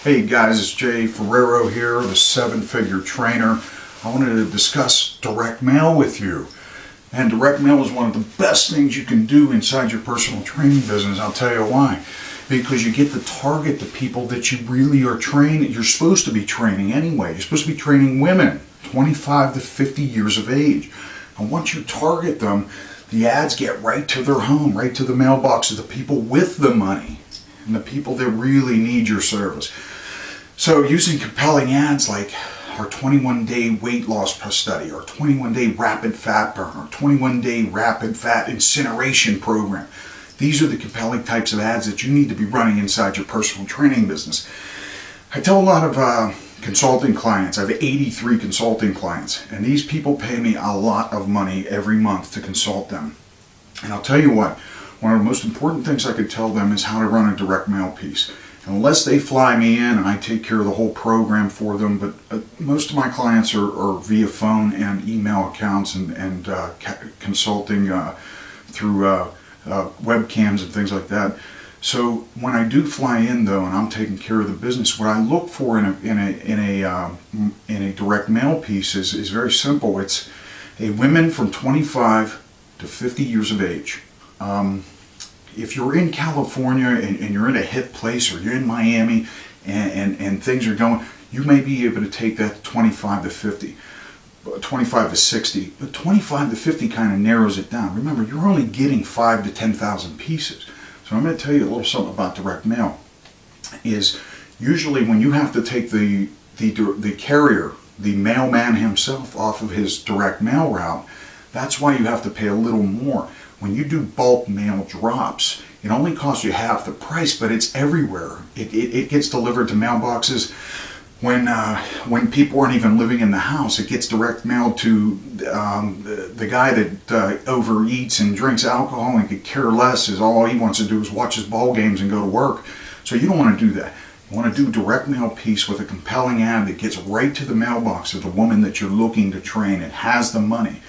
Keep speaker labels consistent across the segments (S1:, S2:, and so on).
S1: Hey guys, it's Jay Ferrero here, the 7-figure trainer. I wanted to discuss direct mail with you. And direct mail is one of the best things you can do inside your personal training business. I'll tell you why. Because you get to target the people that you really are training. You're supposed to be training anyway. You're supposed to be training women 25 to 50 years of age. And once you target them, the ads get right to their home, right to the mailbox of the people with the money and the people that really need your service. So using compelling ads like our 21-day weight loss study, our 21-day rapid fat burn, our 21-day rapid fat incineration program. These are the compelling types of ads that you need to be running inside your personal training business. I tell a lot of consulting clients, I have 83 consulting clients, and these people pay me a lot of money every month to consult them. And I'll tell you what, one of the most important things I could tell them is how to run a direct mail piece. Unless they fly me in and I take care of the whole program for them, but most of my clients are via phone and email accounts and consulting through webcams and things like that. So when I do fly in though, and I'm taking care of the business, what I look for in a direct mail piece is very simple. It's a women from 25 to 50 years of age. If you're in California and you're in a hip place, or you're in Miami and things are going, you may be able to take that 25 to 50, 25 to 60, but 25 to 50 kind of narrows it down. Remember, you're only getting 5 to 10,000 pieces. So I'm going to tell you a little something about direct mail. Is usually when you have to take the carrier, the mailman himself, off of his direct mail route, that's why you have to pay a little more. When you do bulk mail drops, it only costs you half the price, but it's everywhere. It gets delivered to mailboxes when people aren't even living in the house. It gets direct mailed to the guy that overeats and drinks alcohol and could care less. Is all he wants to do is watch his ball games and go to work. So you don't want to do that. You want to do direct mail piece with a compelling ad that gets right to the mailbox of the woman that you're looking to train and has the money.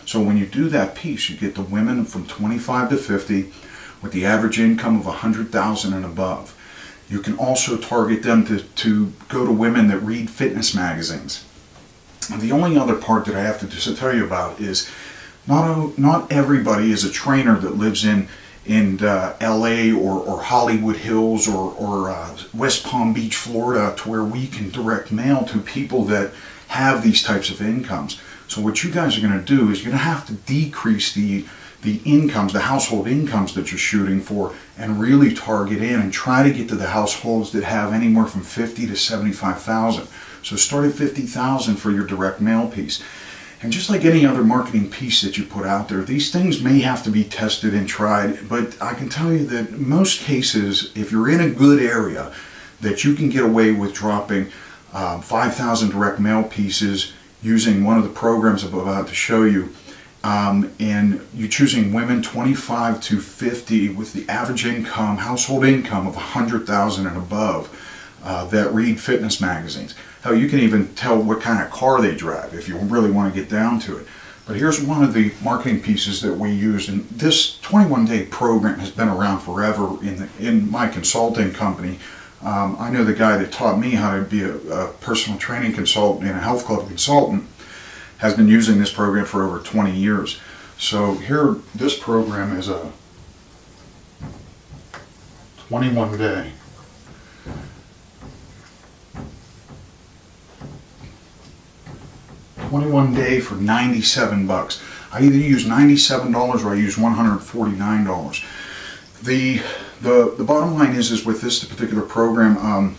S1: So when you do that piece, you get the women from 25 to 50 with the average income of $100,000 and above. You can also target them to go to women that read fitness magazines. And the only other part that I have to just tell you about is not everybody is a trainer that lives in LA or Hollywood Hills or West Palm Beach, Florida, to where we can direct mail to people that have these types of incomes. So what you guys are going to do is you're going to have to decrease the incomes, the household incomes that you're shooting for, and really target in and try to get to the households that have anywhere from 50 to 75,000. So start at 50,000 for your direct mail piece. And just like any other marketing piece that you put out there, these things may have to be tested and tried, but I can tell you that in most cases, if you're in a good area, that you can get away with dropping 5,000 direct mail pieces using one of the programs I'm about to show you, and you're choosing women 25 to 50 with the average income, household income of $100,000 and above, that read fitness magazines. Hell, you can even tell what kind of car they drive if you really want to get down to it. But here's one of the marketing pieces that we use, and this 21-day program has been around forever in my consulting company. I know the guy that taught me how to be a personal training consultant and a health club consultant has been using this program for over 20 years. So here, this program is a 21-day. $21 for 97 bucks. I either use $97 or I use $149. The bottom line is with this particular program,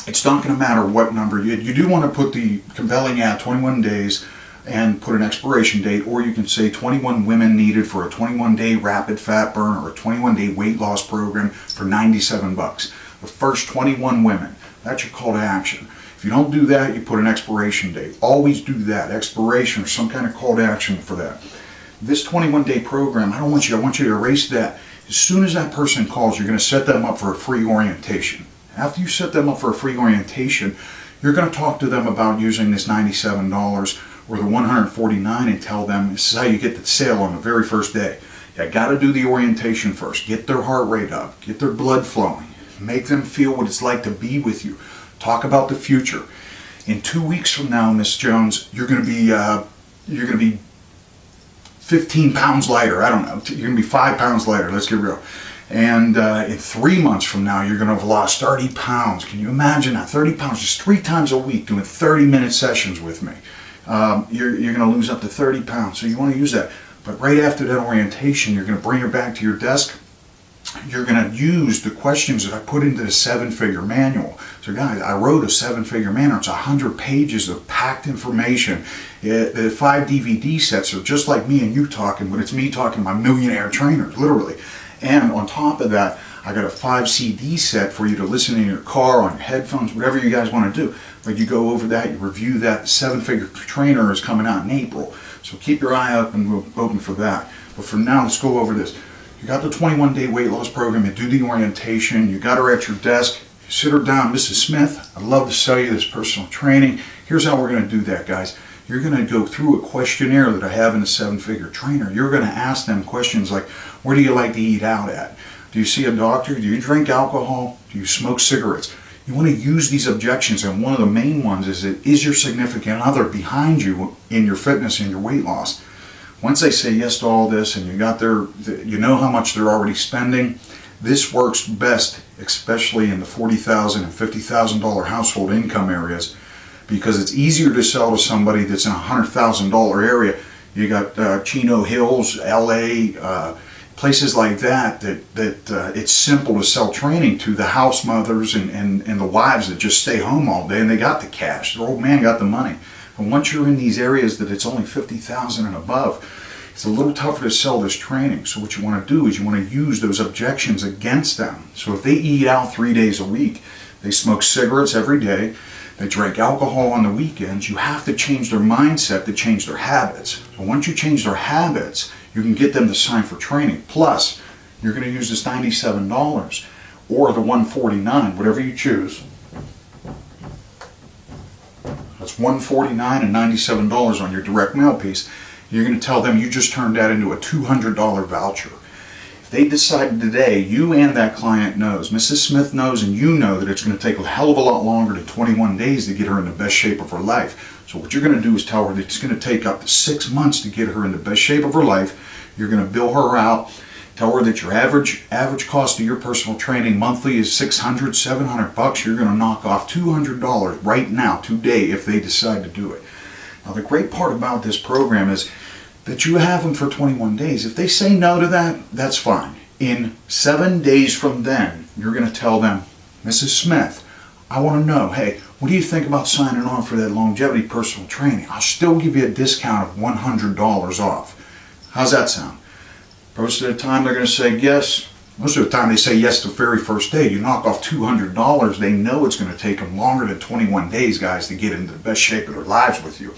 S1: it's not going to matter what number. You do want to put the compelling ad 21 days and put an expiration date, or you can say 21 women needed for a 21-day rapid fat burn or a 21-day weight loss program for 97 bucks. The first 21 women, that's your call to action. If you don't do that, you put an expiration date. Always do that, expiration or some kind of call to action for that. This 21-day program, I want you to erase that. As soon as that person calls, you're going to set them up for a free orientation. After you set them up for a free orientation, you're going to talk to them about using this $97 or the $149 and tell them this is how you get the sale on the very first day. You got to do the orientation first. Get their heart rate up. Get their blood flowing. Make them feel what it's like to be with you. Talk about the future. In 2 weeks from now, Miss Jones, you're going to be 15 pounds lighter. I don't know. You're going to be 5 pounds lighter. Let's get real. And in 3 months from now, you're going to have lost 30 pounds. Can you imagine that? 30 pounds just 3 times a week doing 30-minute sessions with me. You're going to lose up to 30 pounds. So you want to use that. But right after that orientation, you're going to bring her back to your desk. You're going to use the questions that I put into the 7-figure manual. So guys, I wrote a 7-figure manual. It's 100 pages of packed information. The 5 DVD sets are just like me and you talking, but it's me talking to my millionaire trainers, literally. And on top of that, I got a 5 CD set for you to listen in your car, on your headphones, whatever you guys want to do. But you go over that, you review that. The 7-figure trainer is coming out in April. So keep your eye open for that. But for now, let's go over this. You got the 21-day weight loss program, you do the orientation, you got her at your desk, you sit her down, Mrs. Smith, I'd love to sell you this personal training. Here's how we're going to do that, guys. You're going to go through a questionnaire that I have in the 7-figure trainer. You're going to ask them questions like, where do you like to eat out at? Do you see a doctor? Do you drink alcohol? Do you smoke cigarettes? You want to use these objections, and one of the main ones is your significant other behind you in your fitness and your weight loss? Once they say yes to all this and you know how much they're already spending, this works best, especially in the $40,000 and $50,000 household income areas, because it's easier to sell to somebody that's in a $100,000 area. You got Chino Hills, LA, places like that it's simple to sell training to the house mothers and the wives that just stay home all day and they got the cash. Their old man got the money. And once you're in these areas that it's only $50,000 and above, it's a little tougher to sell this training. So what you want to do is you want to use those objections against them. So if they eat out 3 days a week, they smoke cigarettes every day, they drink alcohol on the weekends, you have to change their mindset to change their habits. So once you change their habits, you can get them to sign for training. Plus, you're going to use this $97 or the $149, whatever you choose. That's $149 and $97 on your direct mail piece. You're going to tell them you just turned that into a $200 voucher. If they decide today, you and that client knows, Mrs. Smith knows, and you know that it's going to take a hell of a lot longer than 21 days to get her in the best shape of her life. So what you're going to do is tell her that it's going to take up to 6 months to get her in the best shape of her life. You're going to bill her out. Tell her that your average cost of your personal training monthly is $600, $700. You're going to knock off $200 right now, today, if they decide to do it. Now, the great part about this program is that you have them for 21 days. If they say no to that, that's fine. In 7 days from then, you're going to tell them, Mrs. Smith, I want to know, hey, what do you think about signing on for that longevity personal training? I'll still give you a discount of $100 off. How's that sound? Most of the time they're going to say yes. Most of the time they say yes the very first day. You knock off $200. They know it's going to take them longer than 21 days, guys, to get into the best shape of their lives with you.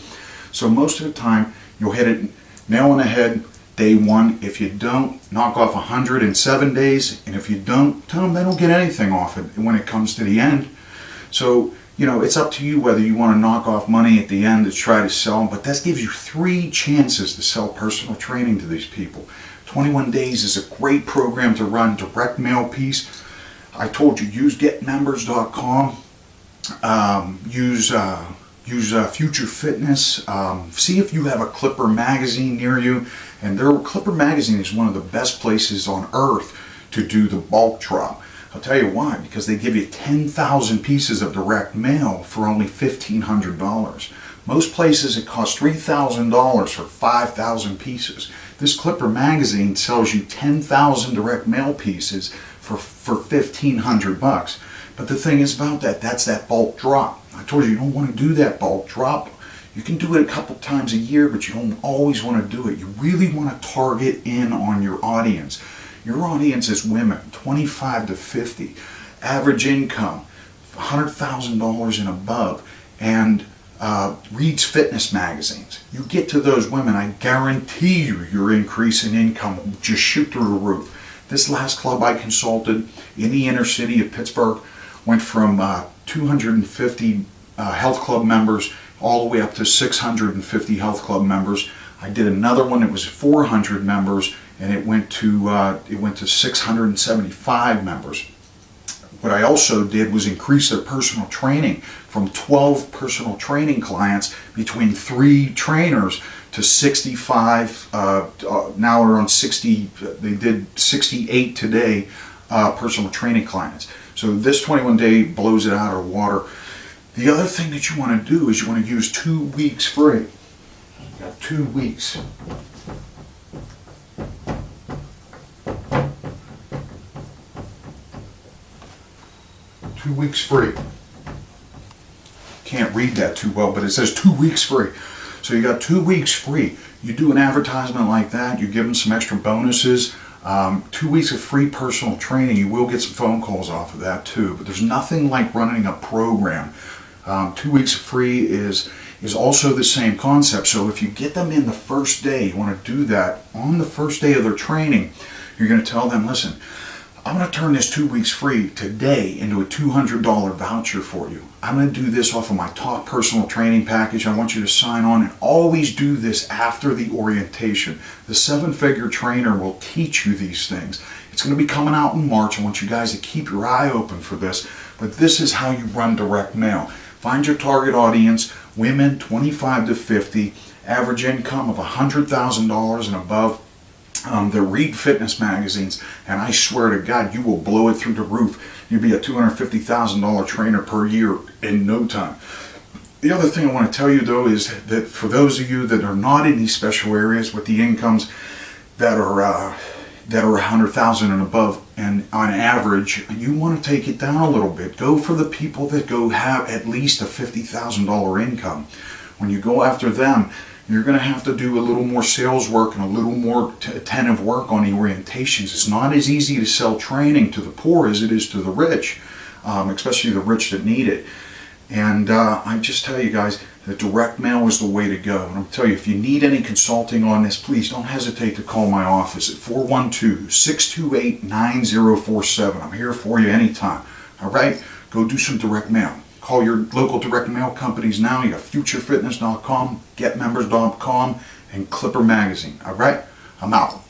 S1: So most of the time you'll hit it nail on the head day one. If you don't, knock off 100 in 7 days. And if you don't, tell them they don't get anything off it when it comes to the end. So, you know, it's up to you whether you want to knock off money at the end to try to sell them. But that gives you 3 chances to sell personal training to these people. 21 days is a great program to run, direct mail piece. I told you, use getmembers.com, use Future Fitness, see if you have a Clipper magazine near you. And Clipper magazine is one of the best places on earth to do the bulk drop. I'll tell you why, because they give you 10,000 pieces of direct mail for only $1,500. Most places it costs $3,000 for 5,000 pieces. This Clipper magazine sells you 10,000 direct mail pieces for $1,500. But the thing is about that, that's that bulk drop. I told you don't want to do that bulk drop. You can do it a couple times a year, but you don't always want to do it. You really want to target in on your audience. Your audience is women, 25 to 50, average income, $100,000 and above, and reads fitness magazines. You get to those women, I guarantee you your increase in income will just shoot through the roof. This last club I consulted in the inner city of Pittsburgh went from 250 health club members all the way up to 650 health club members. I did another one that was 400 members, and it went to 675 members. What I also did was increase their personal training from 12 personal training clients between 3 trainers to 65. Now we're on 60. They did 68 today personal training clients. So this 21-day blows it out of the water. The other thing that you want to do is you want to use 2 weeks free. You got 2 weeks. Free. Can't read that too well, but it says 2 weeks free. So you got 2 weeks free. You do an advertisement like that, you give them some extra bonuses. 2 weeks of free personal training. You will get some phone calls off of that too, but there's nothing like running a program. 2 weeks free is also the same concept. So if you get them in the first day, you want to do that on the first day of their training. You're going to tell them, listen, I'm going to turn this 2 weeks free today into a $200 voucher for you. I'm going to do this off of my top personal training package. I want you to sign on, and always do this after the orientation. The 7-figure trainer will teach you these things. It's going to be coming out in March. I want you guys to keep your eye open for this. But this is how you run direct mail. Find your target audience, women 25 to 50, average income of $100,000 and above. They read fitness magazines, and I swear to God, you will blow it through the roof. You'll be a $250,000 trainer per year in no time. The other thing I want to tell you, though, is that for those of you that are not in these special areas with the incomes that are $100,000 and above, and on average, you want to take it down a little bit. Go for the people that have at least a $50,000 income. When you go after them, you're going to have to do a little more sales work and a little more attentive work on the orientations. It's not as easy to sell training to the poor as it is to the rich, especially the rich that need it. And I just tell you guys that direct mail is the way to go. And I'll tell you, if you need any consulting on this, please don't hesitate to call my office at 412-628-9047. I'm here for you anytime. All right? Go do some direct mail. Call your local direct mail companies now. You got futurefitness.com, getmembers.com, and Clipper Magazine. All right? I'm out.